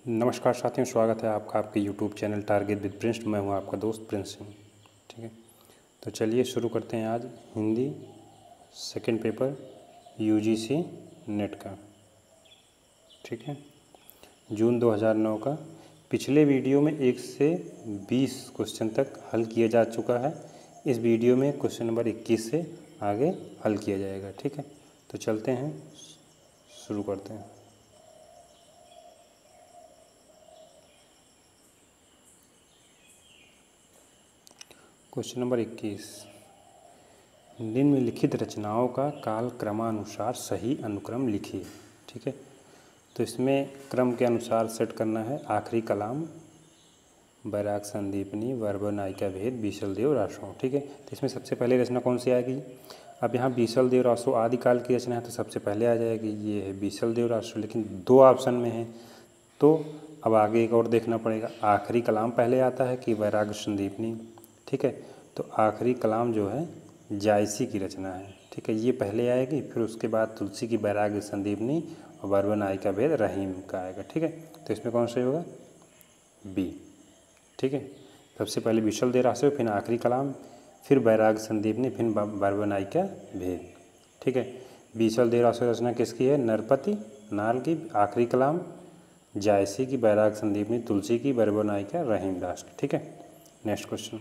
नमस्कार साथियों, स्वागत है आपका आपके YouTube channel target with Prince. मैं हूं आपका दोस्त प्रिंस सिंह। ठीक है, तो चलिए शुरू करते हैं आज Hindi second paper UGC net का। ठीक है, जून 2009 का। पिछले वीडियो में 1 से 20 क्वेश्चन तक हल किया जा चुका है। इस वीडियो में क्वेश्चन नंबर 21 से आगे हल किया जाएगा। ठीक है, तो चलते हैं, शुरू करते हैं। क्वेश्चन नंबर 21, निम्नलिखित रचनाओं का काल क्रमानुसार सही अनुक्रम लिखिए। ठीक है, तो इसमें क्रम के अनुसार सेट करना है। आखिरी कलाम, बैराग संदीपनी, वर्बा नायिका भेद, बीसल देव रासो। ठीक है, तो इसमें सबसे पहले रचना कौन सी आएगी? अब यहाँ बीसल देव रासो आदिकाल की रचना है, तो सबसे पहले आ जाएगी ये है बीसल देव रासो, लेकिन 2 ऑप्शन में है, तो अब आगे एक और देखना पड़ेगा। आखिरी कलाम पहले आता है कि बैराग संदीपनी। ठीक है, तो आखिरी कलाम जो है जायसी की रचना है। ठीक है, ये पहले आएगी, फिर उसके बाद तुलसी की बैराग संदीपनी और वर्बा नायिका भेद रहीम का आएगा। ठीक है, तो इसमें कौन सा होगा? बी। ठीक है, सबसे पहले बीसल देव रासो, फिर आखिरी कलाम, फिर बैराग संदीपनी, फिर वर्बा नायिका भेद। ठीक है, बीसल देव रासो रचना किसकी है? नरपति नाल की। आखिरी कलाम जायसी की, बैराग संदीपनी, तुलसी की, वर्बा नायिका रहीम दास की। ठीक है, नेक्स्ट क्वेश्चन,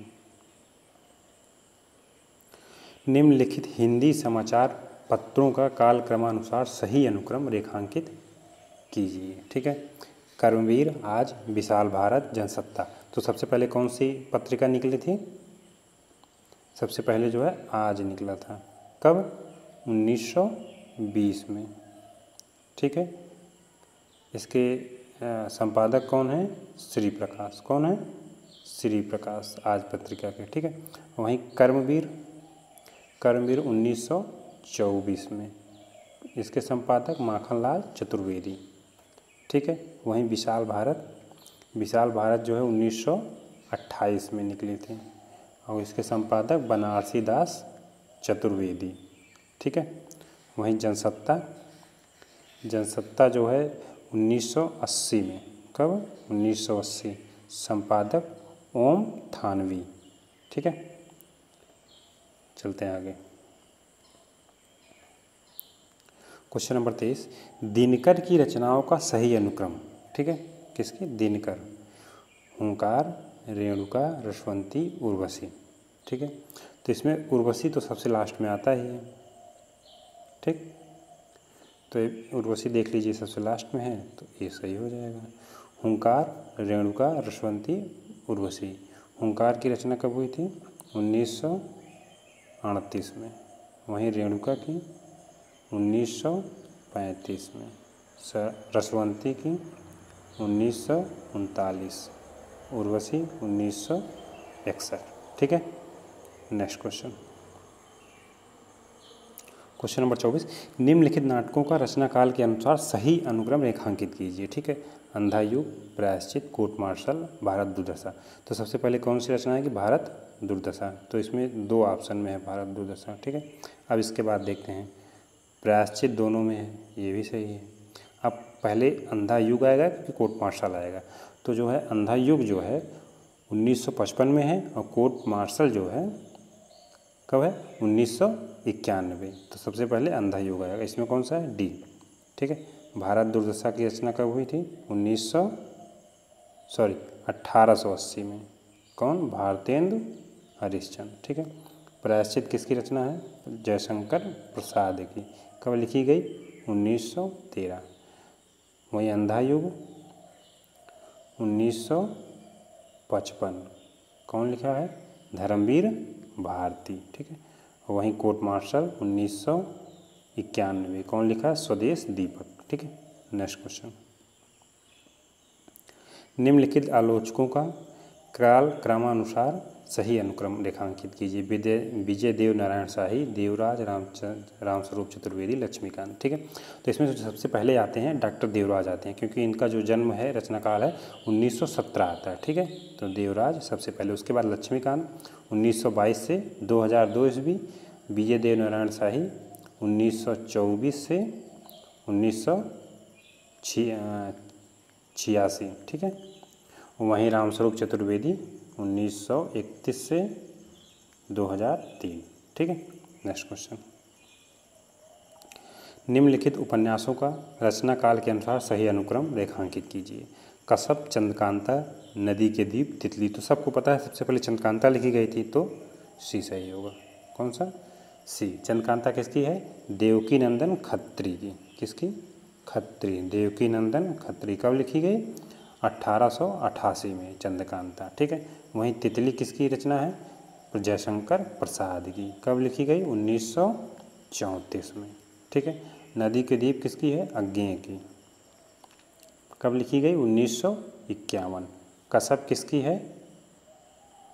निम्नलिखित हिंदी समाचार पत्रों का काल क्रमानुसार सही अनुक्रम रेखांकित कीजिए। ठीक है, कर्मवीर, आज, विशाल भारत, जनसत्ता। तो सबसे पहले कौन सी पत्रिका निकली थी? सबसे पहले जो है आज निकला था। कब? 1920 में। ठीक है, इसके संपादक कौन है? श्री प्रकाश। कौन है? श्री प्रकाश, आज पत्रिका के। ठीक है, वहीं कर्मवीर 1924 में, इसके संपादक माखनलाल चतुर्वेदी। ठीक है, वहीं विशाल भारत जो है 1928 में निकली थी, और इसके संपादक बनारसी दास चतुर्वेदी। ठीक है, वहीं जनसत्ता जो है 1980 में। कब? 1980, संपादक ओम थानवी। ठीक है, चलते हैं आगे। क्वेश्चन नंबर 23, दिनकर की रचनाओं का सही अनुक्रम। ठीक है, किसकी? दिनकर। हुंकार, रेणुका, रसवंती, उर्वशी। ठीक है, तो इसमें उर्वशी तो सबसे लास्ट में आता ही है। ठीक, तो उर्वशी देख लीजिए, सबसे लास्ट में है, तो ये सही हो जाएगा। हुंकार, रेणुका, रसवंती, उर्वशी। हुंकार की रचना कब हुई थी? 1938 में। वहीं रेणुका की 1935 में। रसवंती की 1939, उर्वशी 1961। ठीक है, नेक्स्ट क्वेश्चन, क्वेश्चन नंबर 24, निम्नलिखित नाटकों का रचना काल के अनुसार सही अनुक्रम रेखांकित कीजिए। ठीक है, अंधा युग, प्रायश्चित, कोर्ट मार्शल, भारत दुर्दशा। तो सबसे पहले कौन सी रचना है कि भारत दुर्दशा, तो इसमें 2 ऑप्शन में है भारत दुर्दशा। ठीक है, अब इसके बाद देखते हैं, प्रायश्चित दोनों में है, ये भी सही है। अब पहले अंधा युग आएगा कि कोर्ट मार्शल आएगा? तो जो है अंधा युग जो है 1955 में है, और कोर्ट मार्शल जो है कब है? 1991। तो सबसे पहले अंधा युग आएगा। इसमें कौन सा है? डी। ठीक है, भारत दुर्दशा की रचना कब हुई थी? 1880 में। कौन? भारतेंदु हरिश्चंद्र। ठीक है, प्रायश्चित किसकी रचना है? जयशंकर प्रसाद की। कब लिखी गई? 1913। वहीं अंधा युग 1955, कौन लिखा है? धर्मवीर भारती। ठीक है, वहीं कोर्ट मार्शल 1991, कौन लिखा है? स्वदेश दीपक। ठीक है, नेक्स्ट क्वेश्चन, निम्नलिखित आलोचकों का काल क्रमानुसार सही अनुक्रम रेखांकित कीजिए। विजय देव नारायण शाही, देवराज, रामस्वरूप चतुर्वेदी, लक्ष्मीकांत। ठीक है, तो इसमें सबसे पहले आते हैं डॉक्टर देवराज आते हैं, क्योंकि इनका जो जन्म है, रचना काल है 1917 आता है। ठीक है, तो देवराज सबसे पहले, उसके बाद लक्ष्मीकांत 1922 से 2002 ईस्वी, विजय देव नारायण शाही 1924 से 1946 1986, ठीक है। वहीं रामस्वरूप चतुर्वेदी 1931 से 2003, ठीक है। नेक्स्ट क्वेश्चन, निम्नलिखित उपन्यासों का रचना काल के अनुसार सही अनुक्रम रेखांकित कीजिए। कसब, चंद्रकांता, नदी के द्वीप, तितली। तो सबको पता है सबसे पहले चंद्रकांता लिखी गई थी, तो सी सही होगा। कौन सा? सी। चंद्रकांता किसकी है? देवकी नंदन खत्री की। किसकी? खत्री। देवकी नंदन खत्री। कब लिखी गई? 1888 में चंद्रकांता, ठीक है। वहीं तितली किसकी रचना है? जयशंकर प्रसाद की। कब लिखी गई? 1934 में, ठीक है। नदी के द्वीप किसकी है? अज्ञेय की। कब लिखी गई? 1951। कसब किसकी है?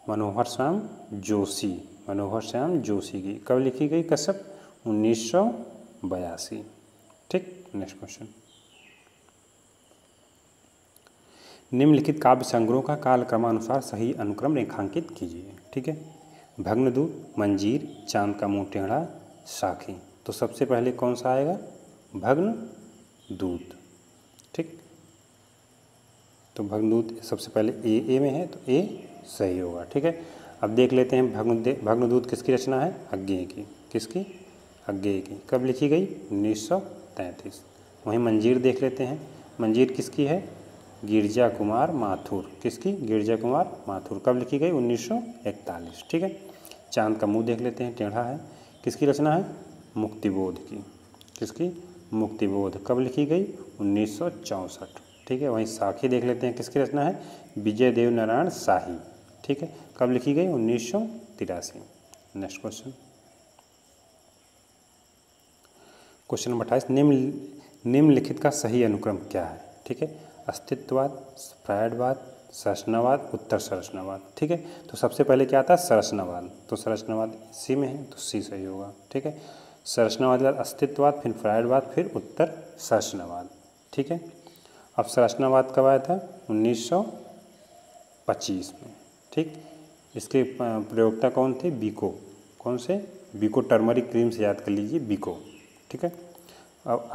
मनोहर श्याम जोशी। मनोहर श्याम जोशी की। कब लिखी गई कसब? 1982, ठीक। नेक्स्ट क्वेश्चन, निम्नलिखित काव्य संग्रहों का कालक्रमानुसार सही अनुक्रम रेखांकित कीजिए, ठीक है। भग्नदूत, मंजीर, चांद का मुंह टेढ़ा, साखी। तो सबसे पहले कौन सा आएगा? भग्नदूत, ठीक। तो भग्नदूत सबसे पहले ए में है, तो ए सही होगा, ठीक है। अब देख लेते हैं भग्नदूत किसकी रचना है? अज्ञेय की। किसकी? अज्ञेय की। कब लिखी गई? 1933। वहीं मंजीर देख लेते हैं। मंजीर किसकी है? गिरजा कुमार माथुर। किसकी? गिरजा कुमार माथुर। कब लिखी गई? 1941, ठीक है। चांद का मुंह देख लेते हैं, टेढ़ा है। किसकी रचना है? मुक्तिबोध की। किसकी? मुक्तिबोध। कब लिखी गई? 1964, ठीक है। वहीं साखी देख लेते हैं, किसकी रचना है? विजय देव नारायण शाही, ठीक है। कब लिखी गई? 1983। नेक्स्ट क्वेश्चन, क्वेश्चन नंबर 28, निम्नलिखित का सही अनुक्रम क्या है? ठीक है। अस्तित्ववाद, फ्रायडवाद, संरचनावाद, उत्तर संरचनावाद, ठीक है। तो सबसे पहले क्या आता है? संरचनावाद। तो संरचनावाद सी में है, तो सी सही होगा, ठीक है। संरचनावाद के बाद अस्तित्ववाद, फिर फ्रायडवाद, फिर उत्तर संरचनावाद, ठीक है। अब संरचनावाद कब आया था? 1925 में, ठीक। इसके प्रयोक्ता कौन थे? बिको। कौन से? बिको। टर्मरिक क्रीम से याद कर लीजिए, बिको, ठीक है। अब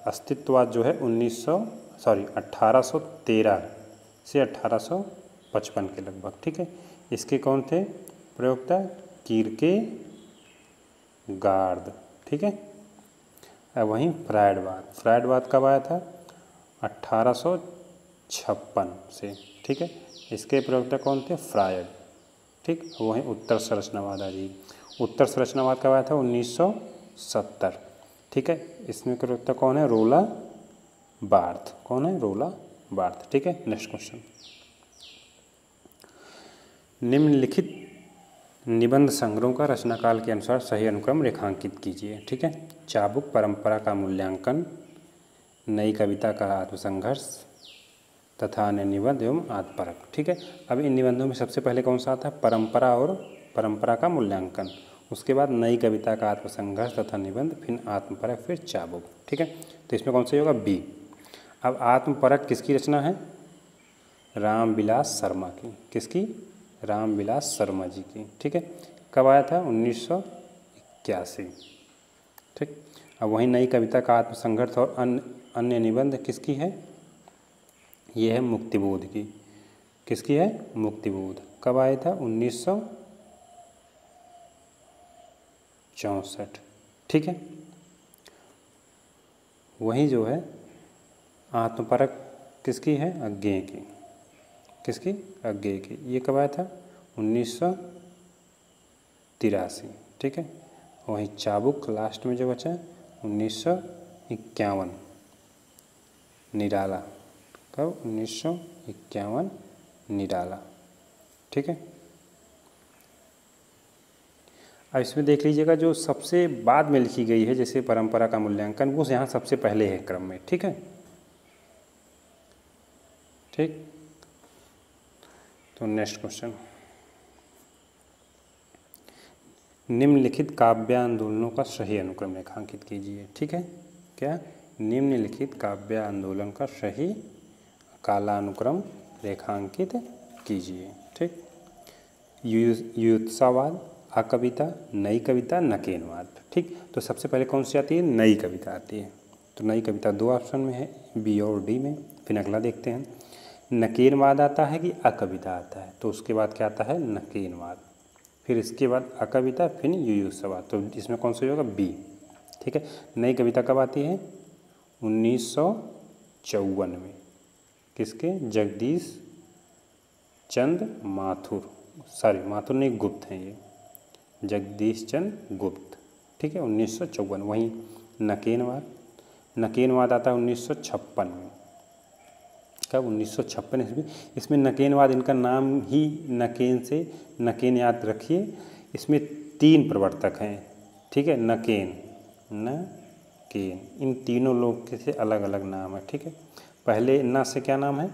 अस्तित्ववाद जो है 1813 से 1855 के लगभग, ठीक है। इसके कौन थे प्रयोक्ता? कीरकेगार्ड, ठीक है। अब वहीं फ्रायडवाद कब आया था? 1856 से, ठीक है। इसके प्रयोक्ता कौन थे? फ्रायड, ठीक। वहीं उत्तर संरचनावाद आ जाएगी। उत्तर संरचनावाद कब आया था? 1970, ठीक है। इसमें प्रयोक्ता कौन है? रोला बार्थ। कौन है? रोला बार्थ, ठीक है। नेक्स्ट क्वेश्चन, निम्नलिखित निबंध संग्रहों का रचनाकाल के अनुसार सही अनुक्रम रेखांकित कीजिए, ठीक है। चाबुक, परंपरा का मूल्यांकन, नई कविता का आत्मसंघर्ष तथा अन्य निबंध एवं आत्मपरक, ठीक है। अब इन निबंधों में सबसे पहले कौन सा आता है? परंपरा का मूल्यांकन। उसके बाद नई कविता का आत्मसंघर्ष तथा निबंध, फिर आत्मपरक, फिर चाबुक, ठीक है। तो इसमें कौन सा होगा? बी। अब आत्मपरक किसकी रचना है? रामविलास शर्मा की। किसकी? रामविलास शर्मा जी की, ठीक है। कब आया था? 1981, ठीक। अब वहीं नई कविता का आत्मसंघर्ष और अन्य निबंध किसकी है? ये है मुक्तिबोध की। किसकी है? मुक्तिबोध। कब आया था? 1964, ठीक है। वहीं जो है आत्मपरक किसकी है? अज्ञेय की। किसकी? अज्ञेय की। ये कब आया था? 1983, ठीक है। वहीं चाबुक लास्ट में जो बचा 1951, निराला। कब? 1951 निराला, ठीक है। अब इसमें देख लीजिएगा जो सबसे बाद में लिखी गई है, जैसे परंपरा का मूल्यांकन, वो यहाँ सबसे पहले है क्रम में, ठीक है, ठीक। तो नेक्स्ट क्वेश्चन, निम्नलिखित काव्य आंदोलनों का सही अनुक्रम रेखांकित कीजिए, ठीक है। क्या? निम्नलिखित काव्य आंदोलन का सही कालानुक्रम रेखांकित कीजिए, ठीक। युत्सावाद, अकविता, नई कविता, नकेनवाद, ठीक। तो सबसे पहले कौन सी आती है? नई कविता आती है, तो नई कविता 2 ऑप्शन में है, बी और डी में। फिर अगला देखते हैं, नकेनवाद आता है कि अकविता आता है, तो उसके बाद क्या आता है, नकेनवाद। फिर इसके बाद अकविता, फिर युयुत्सवाद, तो इसमें कौन सा होगा, बी। ठीक है, नई कविता कब आती है, 1954 में। किसके, जगदीश चंद्र माथुर, सॉरी माथुर नहीं, गुप्त हैं ये, जगदीश चंद्र गुप्त। ठीक है, 1954। वहीं नकेनवाद आता है 1956 में। कब, 1956 ईस्वी। इसमें नकेनवाद, इनका नाम ही नकेन से, नकेन याद रखिए। इसमें 3 प्रवर्तक हैं। ठीक है, नकेन, इन तीनों लोग के से अलग अलग नाम है। ठीक है, पहले न से क्या नाम है,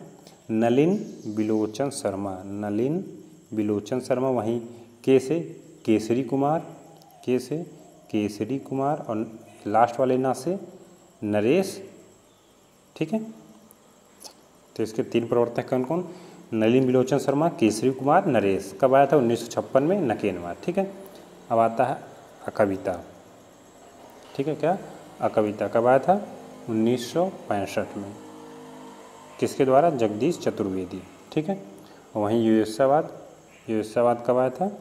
नलिन बिलोचन शर्मा, नलिन बिलोचन शर्मा। वहीं के से केसरी कुमार, के से केसरी कुमार, और लास्ट वाले ना से नरेश। ठीक है, तो इसके 3 प्रवर्तक कौन कौन, नलिन बिलोचन शर्मा, केसरी कुमार, नरेश। कब आया था, 1956 में, नकेनवाद। ठीक है, अब आता है अकविता। ठीक है, क्या, अकविता कब आया था, 1965 में। किसके द्वारा, जगदीश चतुर्वेदी। ठीक है, वहीं युयुत्सवाद कब आया था,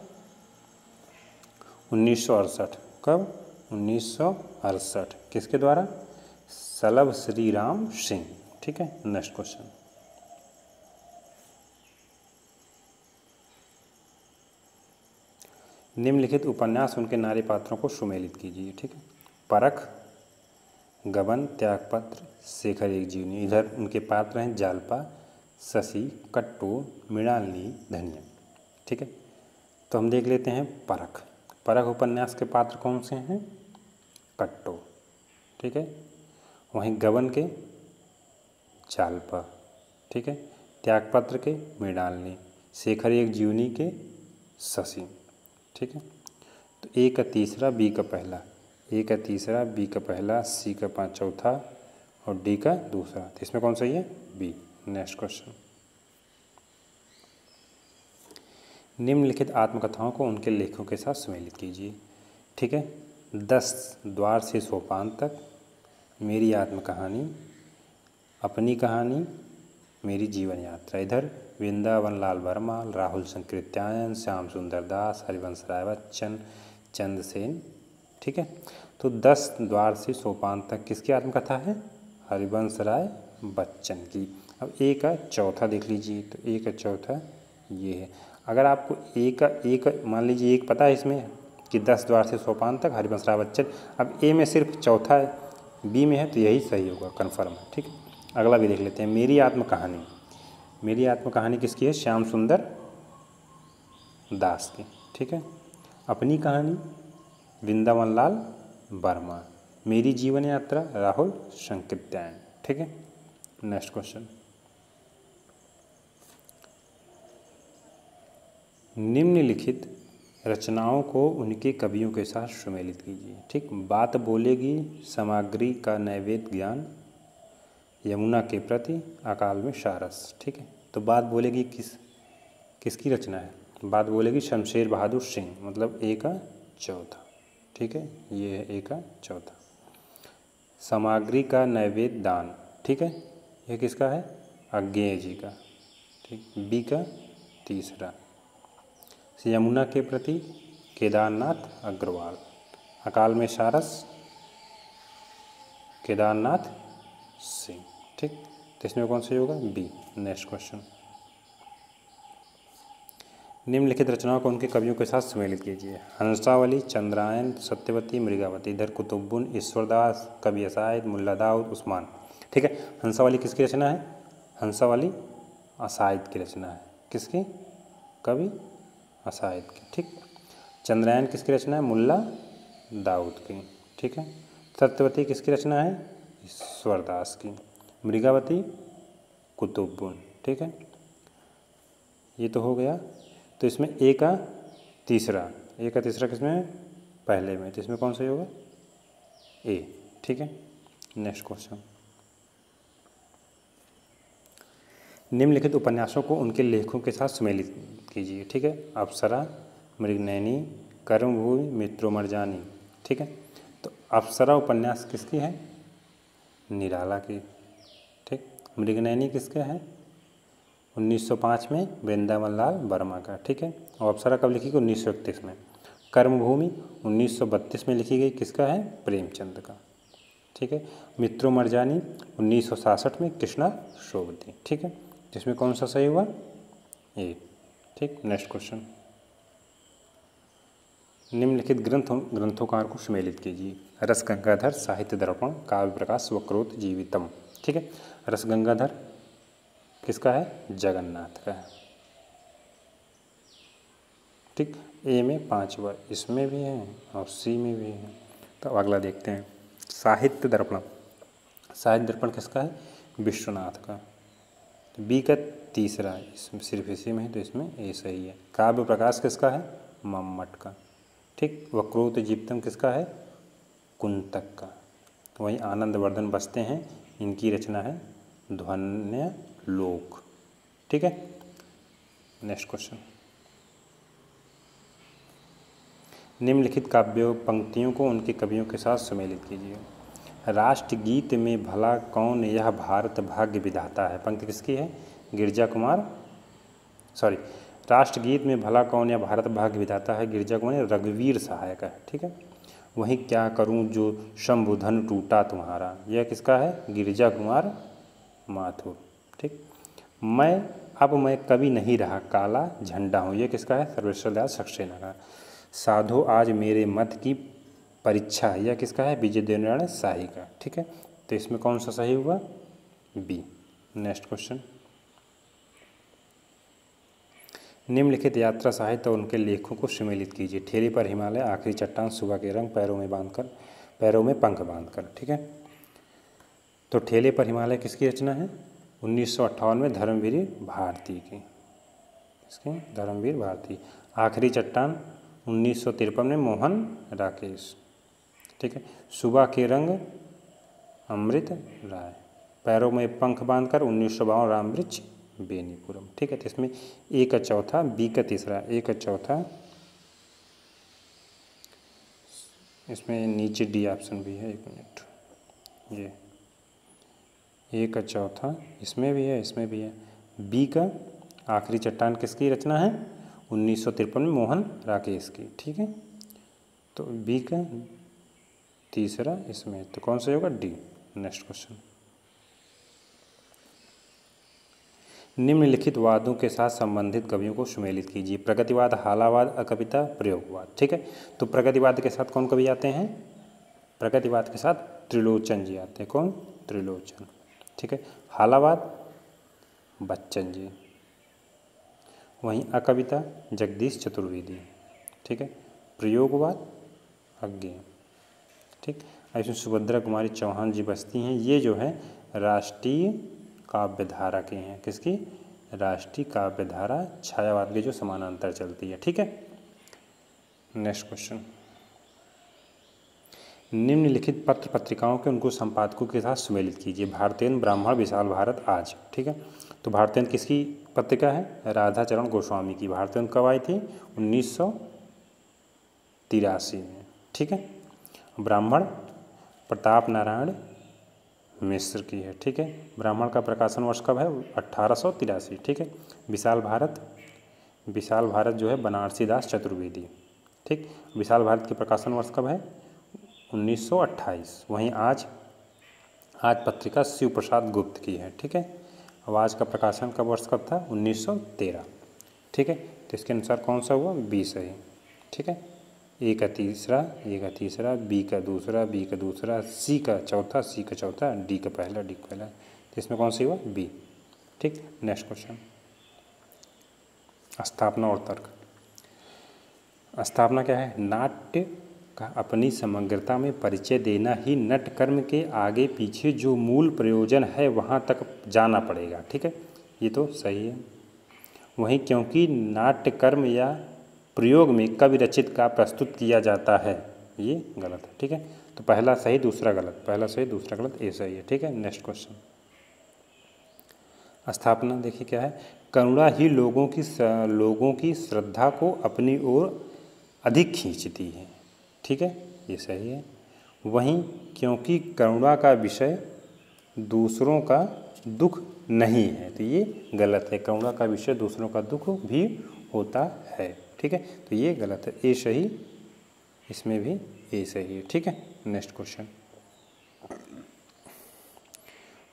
1968। कब, 1968। किसके द्वारा, सलभ श्री राम सिंह। ठीक है, नेक्स्ट क्वेश्चन, निम्नलिखित उपन्यास उनके नारी पात्रों को सुमेलित कीजिए। ठीक है, परख, गबन, त्यागपत्र, शेखर एक जीवनी। इधर उनके पात्र हैं जालपा, शशि, कट्टू, मृणालिनी, धनिया। ठीक है, तो हम देख लेते हैं परख। परख उपन्यास के पात्र कौन से हैं, कट्टू। ठीक है, वहीं गबन के जालपा। ठीक है, त्यागपत्र के मृणालिनी, शेखर एक जीवनी के शशि। ठीक है, तो ए का तीसरा, बी का पहला, ए का तीसरा, बी का पहला, सी का चौथा और डी का दूसरा। तो इसमें कौन सही है, बी। नेक्स्ट क्वेश्चन, निम्नलिखित आत्मकथाओं को उनके लेखों के साथ सम्मिलित कीजिए। ठीक है, 10 द्वार से सोपान तक, मेरी आत्मकहानी, अपनी कहानी, मेरी जीवन यात्रा। इधर वृंदावन लाल वर्मा, राहुल संकृत्यायन, श्याम सुंदर दास, हरिवंश राय बच्चन, चंद्रसेन। ठीक है, तो 10 द्वार से सोपान तक किसकी आत्मकथा है, हरिवंश राय बच्चन की। अब ए का चौथा देख लीजिए, तो ए का चौथा ये है। अगर आपको एक मान लीजिए, एक पता है इसमें कि 10 द्वार से सोपान तक, हरिवंश राय बच्चन। अब ए में सिर्फ चौथा है, बी में है, तो यही सही होगा, कन्फर्म है। ठीक है, अगला भी देख लेते हैं, मेरी आत्मकहानी। मेरी आत्मकहानी किसकी है, श्याम सुंदर दास की। ठीक है, अपनी कहानी, वृंदावन लाल वर्मा, मेरी जीवन यात्रा, राहुल संकृत्यायन। ठीक है, नेक्स्ट क्वेश्चन, निम्नलिखित रचनाओं को उनके कवियों के साथ सुमेलित कीजिए। ठीक, बात बोलेगी सामग्री का नैवेद्य ज्ञान, यमुना के प्रति, अकाल में सारस। ठीक है, तो बात बोलेगी किसकी रचना है, बात बोलेगी शमशेर बहादुर सिंह, मतलब ए का चौथा। ठीक है, ये है ए का चौथा। सामग्री का नैवेद्य दान, ठीक है, ये किसका है, अज्ञेय जी का। ठीक, बी का तीसरा। यमुना के प्रति, केदारनाथ अग्रवाल। अकाल में सारस, केदारनाथ सिंह। ठीक, तो इसमें कौन सा होगा, बी। नेक्स्ट क्वेश्चन, निम्नलिखित रचनाओं को उनके कवियों के साथ सम्मिलित कीजिए। हंसावली, चंद्रायन, सत्यवती, मृगावती। इधर कुतुब्बुन, ईश्वरदास, कवि असाइद, मुल्ला दाऊद, उस्मान। ठीक है, हंसावली किसकी रचना है, हंसावली असाइद की रचना है। किसकी, कवि असाइद की। ठीक, चंद्रायन किसकी रचना है, मुल्ला दाऊद की। ठीक है, सत्यवती किसकी रचना है, ईश्वरदास की। मृगावती, कुतुब्बुन। ठीक है, ये तो हो गया। तो इसमें ए का तीसरा, किसमें है, पहले में, तो इसमें कौन सा होगा, ए। ठीक है, नेक्स्ट क्वेश्चन, निम्नलिखित उपन्यासों को उनके लेखों के साथ सम्मिलित कीजिए। ठीक है, अप्सरा, मृगनयनी, कर्मभूमि, मित्रों मरजानी। ठीक है, तो अप्सरा उपन्यास किसकी है, निराला की। ठीक, मृगनयनी किसका है? 1905 में वृंदावन लाल वर्मा का। ठीक है, और अप्सरा कब लिखी गई? 1931 में। कर्मभूमि 1932 में लिखी गई, किसका है? प्रेमचंद का। ठीक है, मित्रों मरजानी 1966 में कृष्णा सोबती। ठीक है, जिसमें कौन सा सही हुआ? ए। ठीक, नेक्स्ट क्वेश्चन। निम्नलिखित ग्रंथों को सुमेलित कीजिए। रस गंगाधर, साहित्य दर्पण, काव्य प्रकाश, वक्रोत जीवितम। ठीक है, रस गंगाधर किसका है? जगन्नाथ का है। ठीक, ए में 5 बार, इसमें भी है और सी में भी है। तो अगला देखते हैं, साहित्य दर्पण। साहित्य दर्पण किसका है? विश्वनाथ का। बी का तीसरा, इसमें सिर्फ इसी में है, तो इसमें ए सही है। काव्य प्रकाश किसका है? मम्मट का। ठीक, वक्रोत जीवितम किसका है? कुंतक का। वहीं आनंदवर्धन बसते हैं, इनकी रचना है ध्वन्य लोक। ठीक है, नेक्स्ट क्वेश्चन। निम्नलिखित काव्य पंक्तियों को उनके कवियों के साथ सुमेलित कीजिए। राष्ट्रगीत में भला कौन यह भारत भाग्य विधाता है। पंक्ति किसकी है? गिरजा कुमार, सॉरी, राष्ट्रगीत में भला कौन यह भारत भाग्य विधाता है, गिरजा कुमार रघुवीर सहाय का है। ठीक है, वहीं क्या करूं जो शंभुधन टूटा तुम्हारा, यह किसका है? गिरजा कुमार माथुर। ठीक, मैं कभी नहीं रहा, काला झंडा हूँ, यह किसका है? सर्वेश्वर दास सक्सेना का। साधो आज मेरे मत की परीक्षा है, यह किसका है? विजय देवनारायण शाही का। ठीक है, तो इसमें कौन सा सही हुआ? बी। Next question. निम्नलिखित यात्रा साहित्य और उनके लेखों को सुमेलित कीजिए। ठेले पर हिमालय, आखिरी चट्टान, सुबह के रंग, पैरों में पंख बांधकर। ठीक है, तो ठेले पर हिमालय किसकी रचना है? 1958 में धर्मवीर भारती की। इसके धर्मवीर भारती। आखिरी चट्टान 1953 में मोहन राकेश। ठीक है, सुबह के रंग अमृत राय। पैरों में पंख बांधकर 1952 रामवृक्ष बेनीपुरम। ठीक है, तो इसमें ए का चौथा, बी का तीसरा, ए का चौथा, इसमें नीचे डी ऑप्शन भी है, 1 मिनट, ये ए का चौथा, इसमें भी है, इसमें भी है। बी का आखिरी चट्टान किसकी रचना है? 1953 में मोहन राकेश की। ठीक है, तो बी का तीसरा इसमें, तो कौन सा होगा? डी। Next question. निम्नलिखित वादों के साथ संबंधित कवियों को सुमेलित कीजिए। प्रगतिवाद, हालावाद, अकविता, प्रयोगवाद। ठीक है, तो प्रगतिवाद के साथ कौन कवि आते हैं? प्रगतिवाद के साथ त्रिलोचन जी आते हैं। कौन? त्रिलोचन। ठीक है, हालावाद बच्चन जी, वहीं अकविता जगदीश चतुर्वेदी। ठीक है, प्रयोगवाद अज्ञे। ठीक, इसमें सुभद्रा कुमारी चौहान जी बसती हैं, ये जो है राष्ट्रीय काव्यधारा के हैं। किसकी? राष्ट्रीय काव्यधारा छायावाद के जो समानांतर चलती है। ठीक है, नेक्स्ट क्वेश्चन। निम्नलिखित पत्र पत्रिकाओं के उनको संपादकों के साथ सुमेलित कीजिए। भारतेंद्र, ब्राह्मण, विशाल भारत, आज। ठीक है, तो भारतेंद्र किसकी पत्रिका है? राधाचरण गोस्वामी की। भारतेंद्र कब आई थी? 1983 में। ठीक है, ब्राह्मण प्रताप नारायण मिश्र की है। ठीक है, ब्राह्मण का प्रकाशन वर्ष कब है? 1883। ठीक है, विशाल भारत जो है बनारसी दास चतुर्वेदी। ठीक, विशाल भारत की प्रकाशन वर्ष कब है? 1928। वहीं आज पत्रिका शिव प्रसाद गुप्त की है। ठीक है, अब आज का प्रकाशन का वर्ष कब था? 1913। ठीक है, तो इसके अनुसार कौन सा हुआ? बी सही। ठीक है, ए का तीसरा, बी का दूसरा, सी का चौथा, डी का पहला, तो इसमें कौन सी हुआ? बी। ठीक, नेक्स्ट क्वेश्चन। स्थापना और तर्क। स्थापना क्या है? नाट्य का अपनी समग्रता में परिचय देना ही नट कर्म के आगे पीछे जो मूल प्रयोजन है वहाँ तक जाना पड़ेगा। ठीक है, ये तो सही है। वहीं क्योंकि नाट्य कर्म या प्रयोग में कवि रचित का प्रस्तुत किया जाता है, ये गलत है। ठीक है, तो पहला सही दूसरा गलत, पहला सही दूसरा गलत, ए सही है। ठीक है, नेक्स्ट क्वेश्चन। स्थापना देखिए क्या है? करुणा ही लोगों की श्रद्धा को अपनी ओर अधिक खींचती है। ठीक है, ये सही है। वहीं क्योंकि करुणा का विषय दूसरों का दुख नहीं है, तो ये गलत है। करुणा का विषय दूसरों का दुख भी होता है, ठीक है, तो ये गलत है। ए सही, इसमें भी ए सही है, ठीक है। नेक्स्ट क्वेश्चन,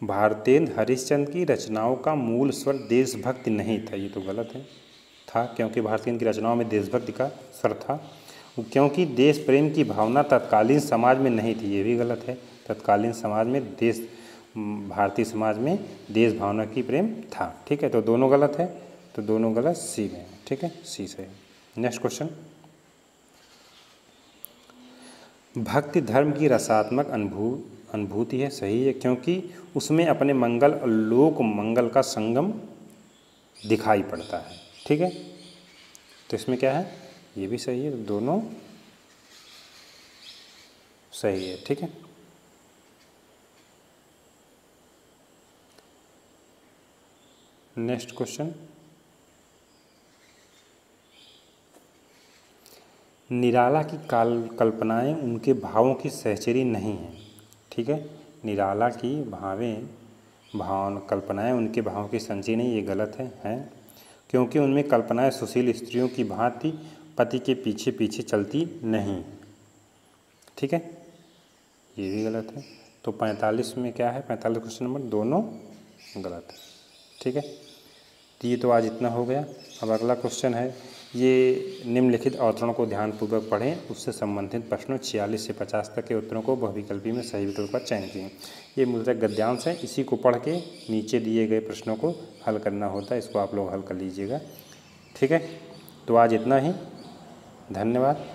भारतेंद्र हरिश्चंद्र की रचनाओं का मूल स्वर देशभक्ति नहीं था, ये तो गलत है। था, क्योंकि भारतेंद्र की रचनाओं में देशभक्ति का स्वर था। क्योंकि देश प्रेम की भावना तत्कालीन समाज में नहीं थी, ये भी गलत है। तत्कालीन समाज में भारतीय समाज में देश भावना की प्रेम था, ठीक है, तो दोनों गलत है, तो दोनों गलत, सी में, ठीक है, सी सही। नेक्स्ट क्वेश्चन, भक्ति धर्म की रसात्मक अनुभूति है, सही है, क्योंकि उसमें अपने मंगल और लोक मंगल का संगम दिखाई पड़ता है, ठीक है, तो इसमें क्या है, ये भी सही है, तो दोनों सही है, ठीक है। नेक्स्ट क्वेश्चन, निराला की कल्पनाएं उनके भावों की सहचरी नहीं हैं, ठीक है, निराला की कल्पनाएं उनके भावों की संचरी नहीं, ये गलत है, क्योंकि उनमें कल्पनाएं सुशील स्त्रियों की भांति पति के पीछे पीछे चलती नहीं, ठीक है, ये भी गलत है। तो 45 में क्या है, 45 क्वेश्चन नंबर दोनों गलत है, ठीक है। तो ये तो आज इतना हो गया। अब अगला क्वेश्चन है, ये निम्नलिखित अवतरणों को ध्यानपूर्वक पढ़ें, उससे संबंधित प्रश्नों 46 से 50 तक के उत्तरों को बहुविकल्पी में सही विकल्प का चयन कीजिए। ये मूलतः गद्यांश है, इसी को पढ़ के नीचे दिए गए प्रश्नों को हल करना होता है, इसको आप लोग हल कर लीजिएगा, ठीक है। तो आज इतना ही, धन्यवाद।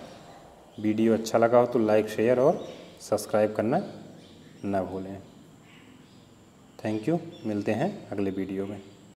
वीडियो अच्छा लगा हो तो लाइक, शेयर और सब्सक्राइब करना ना भूलें। थैंक यू, मिलते हैं अगले वीडियो में।